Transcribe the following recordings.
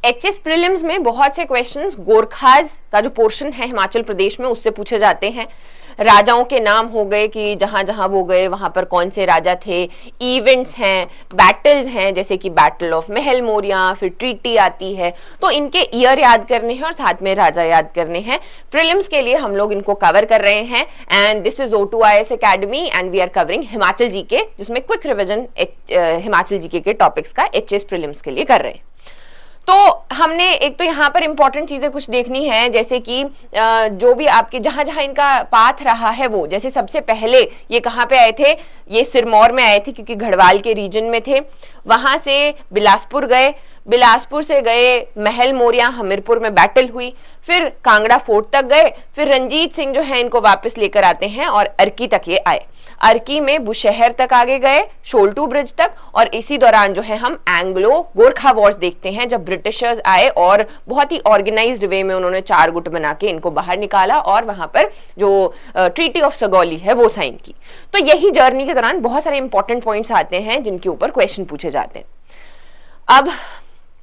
HS prelims में बहुत से क्वेश्चंस गोरखाज का जो पोर्शन है हिमाचल प्रदेश में उससे पूछे जाते हैं। राजाओं के नाम हो गए कि जहां जहां वो गए वहां पर कौन से राजा थे, इवेंट्स हैं, बैटल्स हैं जैसे कि बैटल ऑफ महल मोरिया, फिर ट्रीटी आती है, तो इनके ईयर याद करने हैं और साथ में राजा याद करने हैं। प्रीलिम्स के लिए हम लोग इनको कवर कर रहे हैं and this is O2IAS academy and we are covering Himachal GK, जिसमें क्विक रिविजन हिमाचल जीके के टॉपिक्स का एचएस प्रीलिम्स के लिए कर रहे हैं। तो हमने एक तो यहाँ पर इंपॉर्टेंट चीजें कुछ देखनी है, जैसे कि जो भी आपके जहां जहां इनका पाथ रहा है वो, जैसे सबसे पहले ये कहाँ पे आए थे, ये सिरमौर में आए थे क्योंकि गढ़वाल के रीजन में थे। वहां से बिलासपुर गए, बिलासपुर से गए महल मोरिया, हमीरपुर में बैटल हुई, फिर कांगड़ा फोर्ट तक गए, फिर रंजीत सिंह जो है इनको वापस लेकर आते हैं और अर्की तक ये आए। अर्की में बुशहर तक आगे गए, शोल्टू ब्रिज तक, और इसी दौरान जो है हम एंग्लो गोरखा वॉर्स देखते हैं जब ब्रिटिशर्स आए और बहुत ही ऑर्गेनाइज्ड वे में उन्होंने 4 गुट बना के इनको बाहर निकाला और वहां पर जो ट्रीटी ऑफ सगौली है वो साइन की। तो यही जर्नी के दौरान बहुत सारे इंपॉर्टेंट पॉइंट्स आते हैं जिनके ऊपर क्वेश्चन पूछे जाते हैं। अब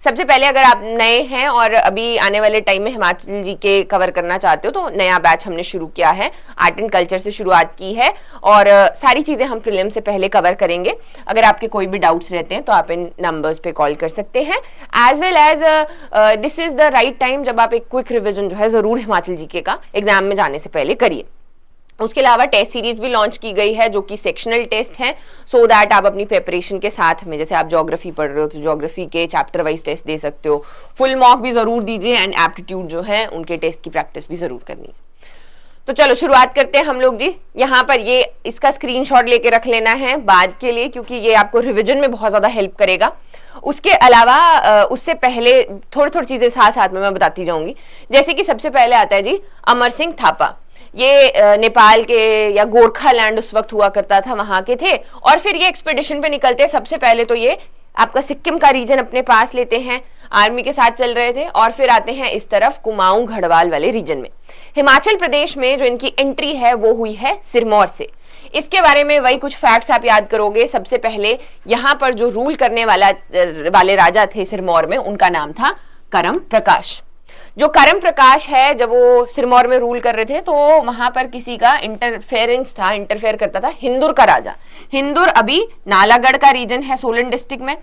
सबसे पहले अगर आप नए हैं और अभी आने वाले टाइम में हिमाचल जी के कवर करना चाहते हो तो नया बैच हमने शुरू किया है, आर्ट एंड कल्चर से शुरुआत की है और सारी चीजें हम प्रीलिम से पहले कवर करेंगे। अगर आपके कोई भी डाउट्स रहते हैं तो आप इन नंबर्स पे कॉल कर सकते हैं। As well as this is the right time जब आप एक क्विक रिविजन जो है जरूर हिमाचल जीके का एग्जाम में जाने से पहले करिए। उसके अलावा टेस्ट सीरीज भी लॉन्च की गई है जो कि सेक्शनल टेस्ट है, सो दैट आप अपनी प्रिपरेशन के साथ में, जैसे आप ज्योग्राफी पढ़ रहे हो तो ज्योग्राफी के चैप्टर वाइज टेस्ट दे सकते हो, फुल मॉक भी जरूर दीजिए एंड एप्टीट्यूड जो है उनके टेस्ट की प्रैक्टिस भी जरूर करनी है। तो चलो शुरुआत करते हैं हम लोग जी। यहाँ पर ये इसका स्क्रीनशॉट लेके रख लेना है बाद के लिए क्योंकि ये आपको रिविजन में बहुत ज्यादा हेल्प करेगा। उसके अलावा उससे पहले थोड़ी थोड़ी चीजें साथ साथ में मैं बताती जाऊंगी। जैसे कि सबसे पहले आता है जी अमर सिंह थापा, ये नेपाल के या गोरखा लैंड उस वक्त हुआ करता था वहां के थे और फिर ये एक्सपेडिशन पे निकलते हैं। सबसे पहले तो ये आपका सिक्किम का रीजन अपने पास लेते हैं, आर्मी के साथ चल रहे थे और फिर आते हैं इस तरफ कुमाऊं गढ़वाल वाले रीजन में। हिमाचल प्रदेश में जो इनकी एंट्री है वो हुई है सिरमौर से। इसके बारे में वही कुछ फैक्ट्स आप याद करोगे। सबसे पहले यहाँ पर जो रूल करने वाले राजा थे सिरमौर में उनका नाम था करम प्रकाश। जो करम प्रकाश है जब वो सिरमौर में रूल कर रहे थे तो वहां पर किसी का इंटरफेयर करता था हिंदुर का राजा। हिंदुर अभी नालागढ़ का रीजन है सोलन डिस्ट्रिक्ट में,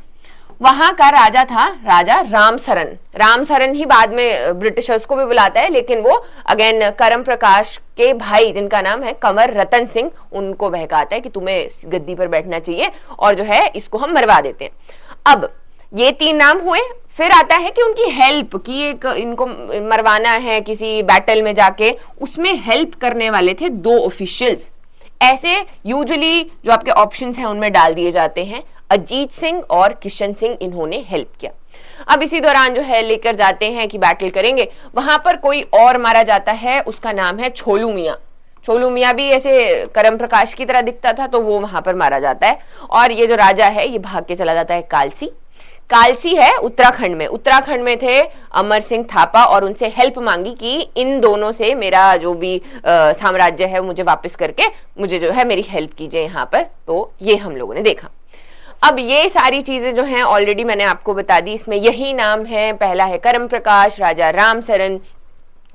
वहां का राजा था राजा रामसरन। रामसरन ही बाद में ब्रिटिशर्स को भी बुलाता है, लेकिन वो अगेन करम प्रकाश के भाई जिनका नाम है कंवर रतन सिंह, उनको बहकाता है कि तुम्हें गद्दी पर बैठना चाहिए और जो है इसको हम मरवा देते हैं। अब ये 3 नाम हुए। फिर आता है कि उनकी हेल्प की, एक इनको मरवाना है किसी बैटल में जाके, उसमें हेल्प करने वाले थे 2 ऑफिशियल्स। ऐसे यूजुअली जो आपके ऑप्शंस हैं उनमें डाल दिए जाते हैं। अजीत सिंह और किशन सिंह इन्होंने हेल्प किया। अब इसी दौरान जो है लेकर जाते हैं कि बैटल करेंगे, वहां पर कोई और मारा जाता है, उसका नाम है छोलू मियाँ। छोलू मियाँ भी ऐसे करम प्रकाश की तरह दिखता था तो वो वहां पर मारा जाता है और ये जो राजा है ये भाग के चला जाता है कालसी। कालसी है उत्तराखंड में। उत्तराखंड में थे अमर सिंह थापा और उनसे हेल्प मांगी कि इन दोनों से मेरा जो भी साम्राज्य है मुझे वापस करके मुझे जो है मेरी हेल्प कीजिए यहाँ पर। तो ये हम लोगों ने देखा। अब ये सारी चीजें जो हैं ऑलरेडी मैंने आपको बता दी। इसमें यही नाम है, पहला है करम प्रकाश, राजा रामसरन,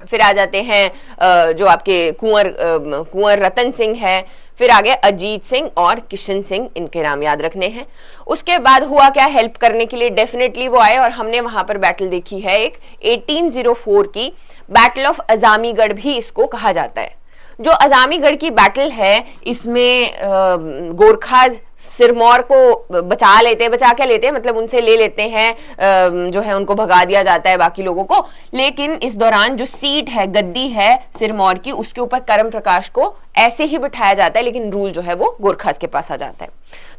फिर आ जाते हैं जो आपके कुंवर रतन सिंह है, फिर आगे अजीत सिंह और किशन सिंह, इनके नाम याद रखने हैं। उसके बाद हुआ क्या, हेल्प करने के लिए डेफिनेटली वो आए और हमने वहां पर बैटल देखी है एक 1804 की बैटल ऑफ अजामीगढ़ भी इसको कहा जाता है। जो अजामीगढ़ की बैटल है इसमें गोरखाज सिरमौर को बचा क्या लेते हैं, मतलब उनसे ले लेते हैं, जो है उनको भगा दिया जाता है बाकी लोगों को। लेकिन इस दौरान जो सीट है, गद्दी है सिरमौर की, उसके ऊपर करम प्रकाश को ऐसे ही बिठाया जाता है, लेकिन रूल जो है वो गोरखाज के पास आ जाता है।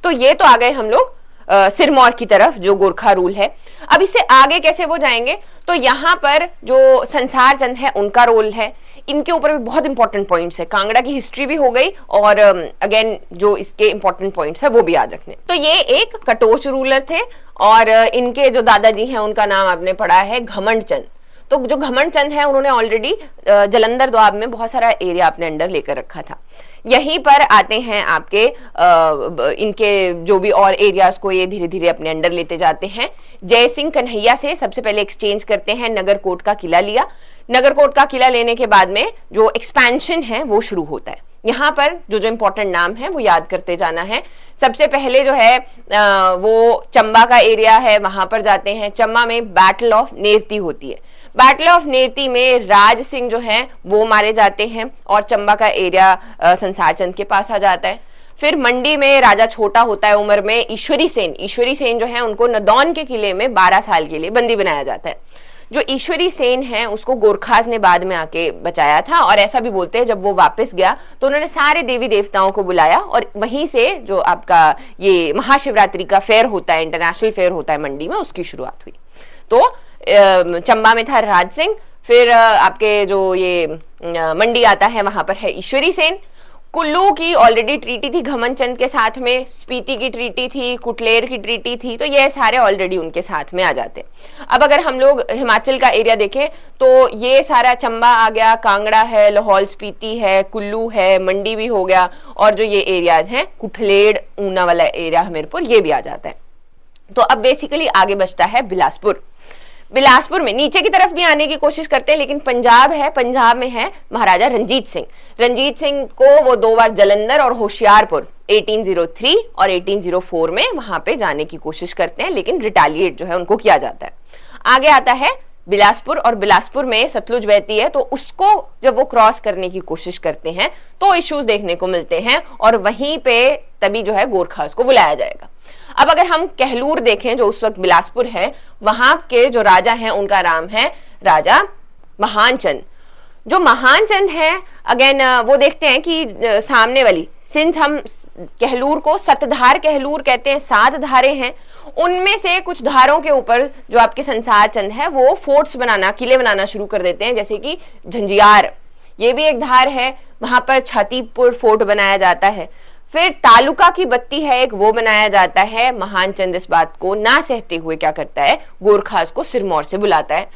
तो ये तो आ गए हम लोग सिरमौर की तरफ जो गोरखा रूल है। अब इससे आगे कैसे वो जाएंगे, तो यहाँ पर जो संसार चंद है उनका रोल है। इनके ऊपर भी बहुत इंपॉर्टेंट पॉइंट्स है। कांगड़ा की हिस्ट्री भी हो गई और अगेन जो इसके इंपॉर्टेंट पॉइंट्स है वो भी याद रखने। तो ये एक कटोच रूलर थे और इनके जो दादाजी हैं उनका नाम आपने पढ़ा है घमंड चंद। तो जो घमंड चंद है उन्होंने ऑलरेडी जलंधर दोआब में बहुत सारा एरिया अपने अंडर लेकर रखा था। यहीं पर आते हैं आपके इनके जो भी और एरियाज को ये धीरे धीरे अपने अंडर लेते जाते हैं। जय सिंह कन्हैया से सबसे पहले एक्सचेंज करते हैं, नगरकोट का किला लिया। नगरकोट का किला लेने के बाद में जो एक्सपेंशन है वो शुरू होता है। यहाँ पर जो जो इंपॉर्टेंट नाम है वो याद करते जाना है। सबसे पहले जो है वो चंबा का एरिया है, वहां पर जाते हैं। चंबा में बैटल ऑफ नेरती होती है। बैटल ऑफ नेरती में राज सिंह जो है वो मारे जाते हैं और चंबा का एरिया संसार चंद के पास आ जाता है। फिर मंडी में राजा छोटा होता है उम्र में, ईश्वरी सेन जो है उनको नदौन के किले में 12 साल के लिए बंदी बनाया जाता है। जो ईश्वरी सेन है उसको गोरखाज ने बाद में आके बचाया था, और ऐसा भी बोलते हैं जब वो वापस गया तो उन्होंने सारे देवी देवताओं को बुलाया और वहीं से जो आपका ये महाशिवरात्रि का फेयर होता है, इंटरनेशनल फेयर होता है मंडी में, उसकी शुरुआत हुई। तो चंबा में था राज सिंह, फिर आपके जो ये मंडी आता है वहां पर है ईश्वरी सेन। कुल्लू की ऑलरेडी ट्रीटी थी घमन चंद के साथ में, स्पीति की ट्रीटी थी, कुटलेर की ट्रीटी थी, तो ये सारे ऑलरेडी उनके साथ में आ जाते। अब अगर हम लोग हिमाचल का एरिया देखें तो ये सारा चंबा आ गया, कांगड़ा है, लाहौल स्पीति है, कुल्लू है, मंडी भी हो गया, और जो ये एरियाज हैं कुठलेड़ ऊना वाला एरिया हमीरपुर, ये भी आ जाता है। तो अब बेसिकली आगे बचता है बिलासपुर। बिलासपुर में नीचे की तरफ भी आने की कोशिश करते हैं, लेकिन पंजाब है, पंजाब में है महाराजा रंजीत सिंह। रंजीत सिंह को वो 2 बार जलंधर और होशियारपुर 1803 और 1804 में वहां पे जाने की कोशिश करते हैं, लेकिन रिटेलिएट जो है उनको किया जाता है। आगे आता है बिलासपुर, और बिलासपुर में सतलुज बहती है, तो उसको जब वो क्रॉस करने की कोशिश करते हैं तो इश्यूज देखने को मिलते हैं, और वहीं पे तभी जो है गोरखास को बुलाया जाएगा। अब अगर हम कहलूर देखें जो उस वक्त बिलासपुर है, वहां के जो राजा हैं उनका नाम है राजा महानचंद। जो महानचंद है अगेन वो देखते हैं कि सामने वाली, सिंस हम कहलूर को सतधार कहलूर कहते हैं, 7 धारें हैं, उनमें से कुछ धारों के ऊपर जो आपके संसार चंद है वो फोर्ट्स बनाना, किले बनाना शुरू कर देते हैं, जैसे कि झंझियार, ये भी एक धार है, वहां पर छातीपुर फोर्ट बनाया जाता है। फिर तालुका की बत्ती है एक, वो बनाया जाता है। महानचंद इस बात को ना सहते हुए क्या करता है, गोरखास को सिरमौर से बुलाता है।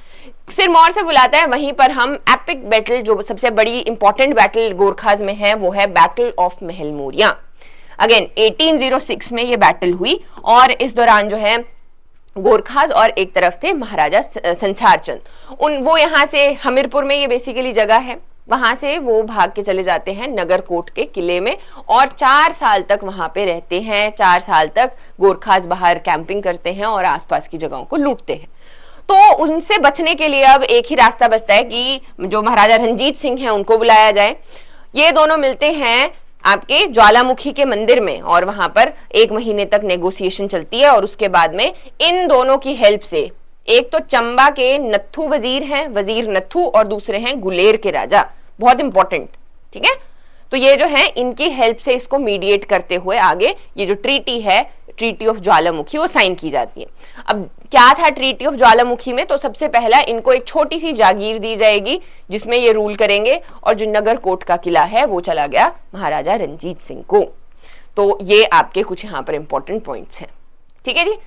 सिरमौर से बुलाता है, वहीं पर हम एपिक बैटल, जो सबसे बड़ी इंपॉर्टेंट बैटल गोरखास में है, वो है बैटल ऑफ महलमोरिया। अगेन 1806 में ये बैटल हुई, और इस दौरान जो है गोरखास और एक तरफ थे महाराजा संसार चंद। वो यहाँ से हमीरपुर में, ये बेसिकली जगह है, वहां से वो भाग के चले जाते हैं नगरकोट के किले में, और 4 साल तक वहां पे रहते हैं। 4 साल तक गोरखास बाहर कैंपिंग करते हैं और आसपास की जगहों को लूटते हैं। तो उनसे बचने के लिए अब एक ही रास्ता बचता है कि जो महाराजा रंजीत सिंह हैं उनको बुलाया जाए। ये दोनों मिलते हैं आपके ज्वालामुखी के मंदिर में, और वहां पर 1 महीने तक नेगोशिएशन चलती है, और उसके बाद में इन दोनों की हेल्प से, एक तो चंबा के नत्थू वजीर हैं, वजीर नत्थू, और दूसरे हैं गुलेर के राजा, बहुत इंपॉर्टेंट, ठीक है। तो ये जो है इनकी हेल्प से इसको मीडिएट करते हुए आगे ये जो ट्रीटी है, ट्रीटी ऑफ ज्वालामुखी, वो साइन की जाती है। अब क्या था ट्रीटी ऑफ ज्वालामुखी में, तो सबसे पहला इनको एक छोटी सी जागीर दी जाएगी जिसमें ये रूल करेंगे, और जो नगरकोट का किला है वो चला गया महाराजा रंजीत सिंह को। तो ये आपके कुछ यहाँ पर इंपॉर्टेंट पॉइंट्स हैं, ठीक है जी।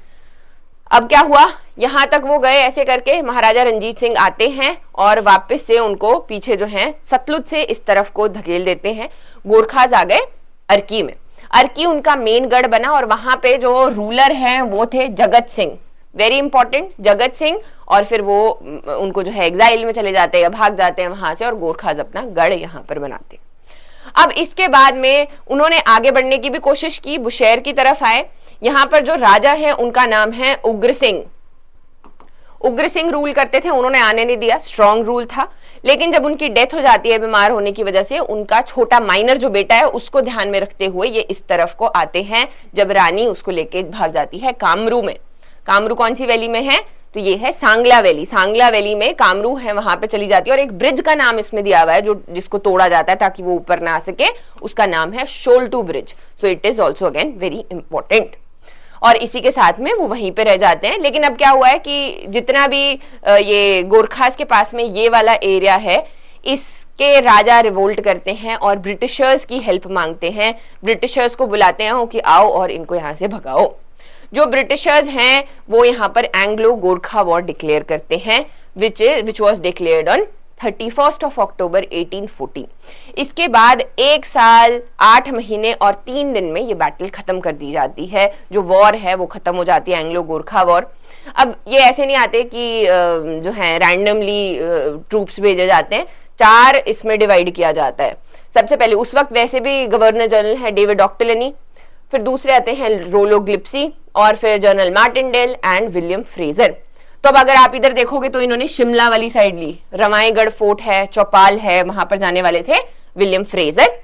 अब क्या हुआ, यहां तक वो गए, ऐसे करके महाराजा रंजीत सिंह आते हैं और वापस से उनको पीछे जो है सतलुज से इस तरफ को धकेल देते हैं। गोरखास आ गए अर्की में, अर्की उनका मेन गढ़ बना, और वहां पे जो रूलर हैं वो थे जगत सिंह, वेरी इंपॉर्टेंट जगत सिंह। और फिर वो उनको जो है एग्जाइल में चले जाते हैं, भाग जाते हैं वहां से, और गोरखास अपना गढ़ यहाँ पर बनाते हैं। अब इसके बाद में उन्होंने आगे बढ़ने की भी कोशिश की, बुशहर की तरफ आए। यहां पर जो राजा है उनका नाम है उग्र सिंह। उग्र सिंह रूल करते थे, उन्होंने आने नहीं दिया, स्ट्रॉन्ग रूल था। लेकिन जब उनकी डेथ हो जाती है बीमार होने की वजह से, उनका छोटा माइनर जो बेटा है उसको ध्यान में रखते हुए ये इस तरफ को आते हैं, जब रानी उसको लेके भाग जाती है कामरू में। कामरू कौन सी वैली में है, तो ये है सांगला वैली। सांगला वैली में कामरू है, वहां पे चली जाती है, और एक ब्रिज का नाम इसमें दिया हुआ है जो जिसको तोड़ा जाता है ताकि वो ऊपर ना आ सके, उसका नाम है शोल्टू bridge. So it is also again very important, और इसी के साथ में वो वहीं पे रह जाते हैं। लेकिन अब क्या हुआ है कि जितना भी ये गोरखास के पास में ये वाला एरिया है, इसके राजा रिवोल्ट करते हैं और ब्रिटिशर्स की हेल्प मांगते हैं, ब्रिटिशर्स को बुलाते हैं कि आओ और इनको यहाँ से भगाओ। जो ब्रिटिशर्स हैं वो यहाँ पर एंग्लो गोरखा वॉर डिक्लेयर करते हैं, विच वाज डिक्लेयर्ड ऑन 31 अक्टूबर 1814। इसके बाद 1 साल 8 महीने और 3 दिन में ये बैटल खत्म कर दी जाती है, जो वॉर है वो खत्म हो जाती है, एंग्लो गोरखा वॉर। अब ये ऐसे नहीं आते कि जो है रैंडमली ट्रूप्स भेजे जाते हैं, 4 इसमें डिवाइड किया जाता है। सबसे पहले उस वक्त वैसे भी गवर्नर जनरल है डेविड ऑक्टलनी, फिर दूसरे आते हैं रोलो ग्लिप्सी, और फिर general Martindale and William Fraser. तो अब अगर आप इधर देखोगे तो इन्होंने शिमला वाली साइड ली, रवाईगढ़ फोर्ट है, चौपाल है, वहां पर जाने वाले थे विलियम फ्रेजर।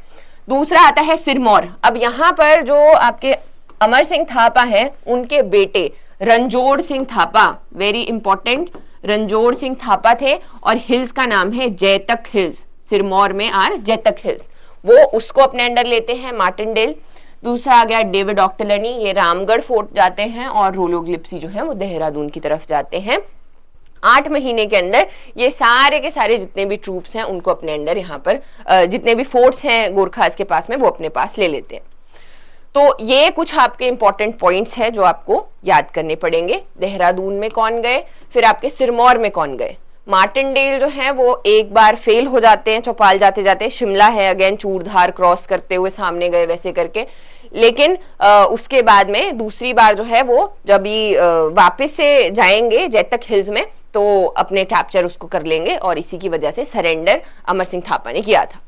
दूसरा आता है सिरमौर। अब यहाँ पर जो आपके अमर सिंह थापा है, उनके बेटे रणजोड़ सिंह थापा, वेरी इंपॉर्टेंट, रणजोड़ सिंह थापा थे, और हिल्स का नाम है जैतक हिल्स, सिरमौर में आर जैतक हिल्स, वो उसको अपने अंडर लेते हैं मार्टिनडेल। दूसरा आ गया डेविड ऑक्टलनी, ये रामगढ़ फोर्ट जाते हैं, और रोलो ग्लिप्सी जो है वो देहरादून की तरफ जाते हैं। 8 महीने के अंदर ये सारे के सारे जितने भी ट्रूप्स हैं उनको अपने अंडर यहाँ पर जितने भी फोर्ट्स हैं गोरखास के पास में वो अपने पास ले लेते हैं। तो ये कुछ आपके इंपॉर्टेंट पॉइंट्स हैं जो आपको याद करने पड़ेंगे। देहरादून में कौन गए, फिर आपके सिरमौर में कौन गए। मार्टिनडेल जो है वो एक बार फेल हो जाते हैं, चौपाल जाते जाते, शिमला है अगेन चूरधार क्रॉस करते हुए सामने गए वैसे करके, लेकिन उसके बाद में दूसरी बार जो है वो जब ही वापस से जाएंगे जैतक हिल्स में तो अपने कैप्चर उसको कर लेंगे, और इसी की वजह से सरेंडर अमर सिंह थापा ने किया था।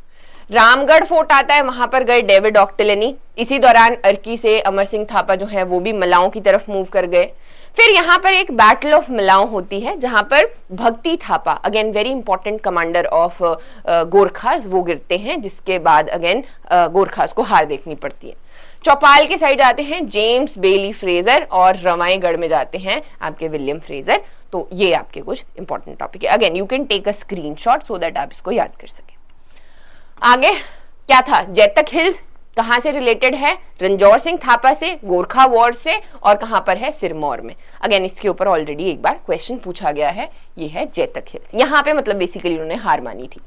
रामगढ़ फोर्ट आता है, वहां पर गए डेविड ऑक्टलनी। इसी दौरान अर्की से अमर सिंह थापा जो है वो भी मलाओं की तरफ मूव कर गए। फिर यहाँ पर एक बैटल ऑफ मलाओ होती है जहां पर भक्ति Thapa, again very important commander of Gorkhas, वो गिरते हैं, जिसके बाद अगेन गोरखास को हार देखनी पड़ती है। चौपाल के साइड जाते हैं जेम्स बेली फ्रेजर, और रवाईगढ़ में जाते हैं आपके विलियम फ्रेजर। तो ये आपके कुछ इंपॉर्टेंट टॉपिक है। Again you can take a screenshot so that आप इसको याद कर सके। आगे क्या था, जैतक हिल्स कहां से रिलेटेड है, रणजौर सिंह थापा से, गोरखा वॉर से, और कहां पर है, सिरमौर में। अगेन इसके ऊपर ऑलरेडी एक बार क्वेश्चन पूछा गया है, ये है जैतक हिल्स। यहाँ पे मतलब बेसिकली उन्होंने हार मानी थी।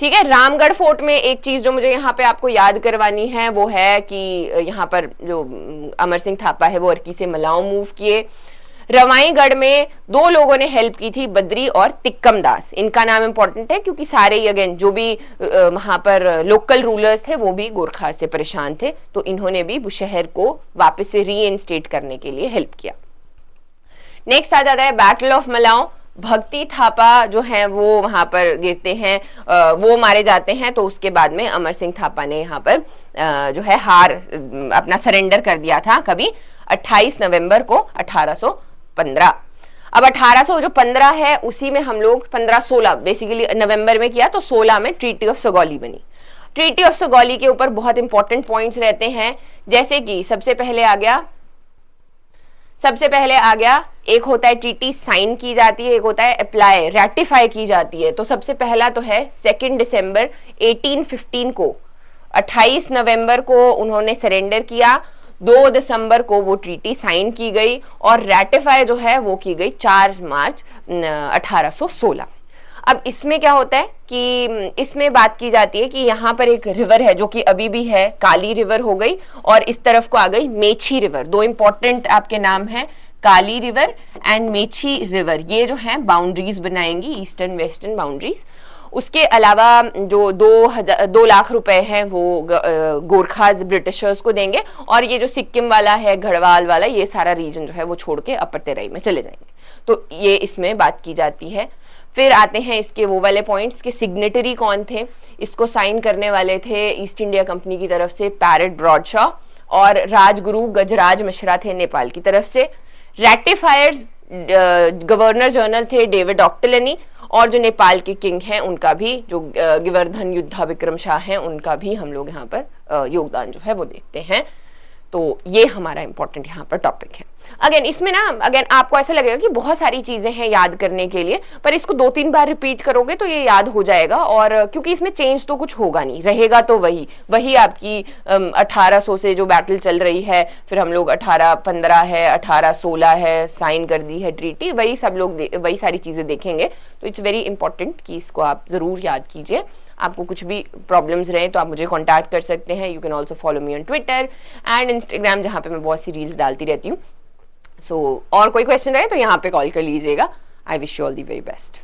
ठीक है, रामगढ़ फोर्ट में एक चीज जो मुझे यहाँ पे आपको याद करवानी है वो है कि यहाँ पर जो अमर सिंह थापा है वो अर्की से मलाओ मूव किए। रवाईगढ़ में 2 लोगों ने हेल्प की थी, बद्री और तिक्कम दास। इनका नाम इंपॉर्टेंट है क्योंकि सारे ही अगेन जो भी वहां पर लोकल रूलर्स थे वो भी गोरखा से परेशान थे, तो इन्होंने भी बुशहर को वापस से रीइंस्टेट करने के लिए हेल्प किया। नेक्स्ट आ जाता है बैटल ऑफ मलाओ। भक्ति थापा जो है वो वहां पर गिरते हैं, वो मारे जाते हैं, तो उसके बाद में अमर सिंह थापा ने यहाँ पर जो है हार अपना सरेंडर कर दिया था, कभी 28 नवंबर को 1815। अब 1815 है, उसी में हम लोग 15-16 बेसिकली नवंबर में किया, तो 16 में ट्रीटी ऑफ सगौली बनी। ट्रीटी ऑफ सगौली के ऊपर बहुत इंपॉर्टेंट पॉइंट्स रहते हैं, जैसे कि सबसे पहले आ गया एक होता है ट्रीटी साइन की जाती है, एक होता है अप्लाई रेटिफाई की जाती है। तो सबसे पहला तो है 2 दिसंबर 1815 को, 28 नवंबर को उन्होंने सरेंडर किया, 2 दिसंबर को वो ट्रीटी साइन की गई, और रेटिफाई जो है वो की गई 4 मार्च 1816। अब इसमें क्या होता है कि इसमें बात की जाती है कि यहाँ पर एक रिवर है जो कि अभी भी है, काली रिवर हो गई, और इस तरफ को आ गई मेची रिवर। 2 इंपॉर्टेंट आपके नाम है, काली रिवर एंड मेची रिवर, ये जो है बाउंड्रीज बनाएंगी, ईस्टर्न वेस्टर्न बाउंड्रीज। उसके अलावा जो 2 लाख रुपए हैं वो गोरखाज ब्रिटिशर्स को देंगे, और ये जो सिक्किम वाला है, गढ़वाल वाला, ये सारा रीजन जो है वो छोड़ के अपर तेराई में चले जाएंगे। तो ये इसमें बात की जाती है। फिर आते हैं इसके वो वाले पॉइंट्स के सिग्नेटरी कौन थे। इसको साइन करने वाले थे ईस्ट इंडिया कंपनी की तरफ से पैरेट ब्रॉडशॉ, और राजगुरु गजराज मिश्रा थे नेपाल की तरफ से। रेटिफायर्स गवर्नर जनरल थे डेविड ऑक्टलनी, और जो नेपाल के किंग हैं उनका भी, जो गिवर्धन युद्धा विक्रम शाह हैं, उनका भी हम लोग यहाँ पर योगदान जो है वो देखते हैं। तो ये हमारा इंपॉर्टेंट यहाँ पर टॉपिक है। अगेन इसमें ना अगेन आपको ऐसा लगेगा कि बहुत सारी चीजें हैं याद करने के लिए, पर इसको 2-3 बार रिपीट करोगे तो ये याद हो जाएगा, और क्योंकि इसमें चेंज तो कुछ होगा नहीं, रहेगा तो वही आपकी 1800 से जो बैटल चल रही है, फिर हम लोग 1815 है, 1816 है, साइन कर दी है ट्रीटी, वही सब लोग वही सारी चीजें देखेंगे। तो इट्स वेरी इंपॉर्टेंट कि इसको आप जरूर याद कीजिए। आपको कुछ भी प्रॉब्लम्स रहे तो आप मुझे कांटेक्ट कर सकते हैं। You can also follow me on Twitter and Instagram, जहाँ पे मैं बहुत सी रील्स डालती रहती हूँ। और कोई क्वेश्चन रहे तो यहाँ पे कॉल कर लीजिएगा। I wish you all the very best.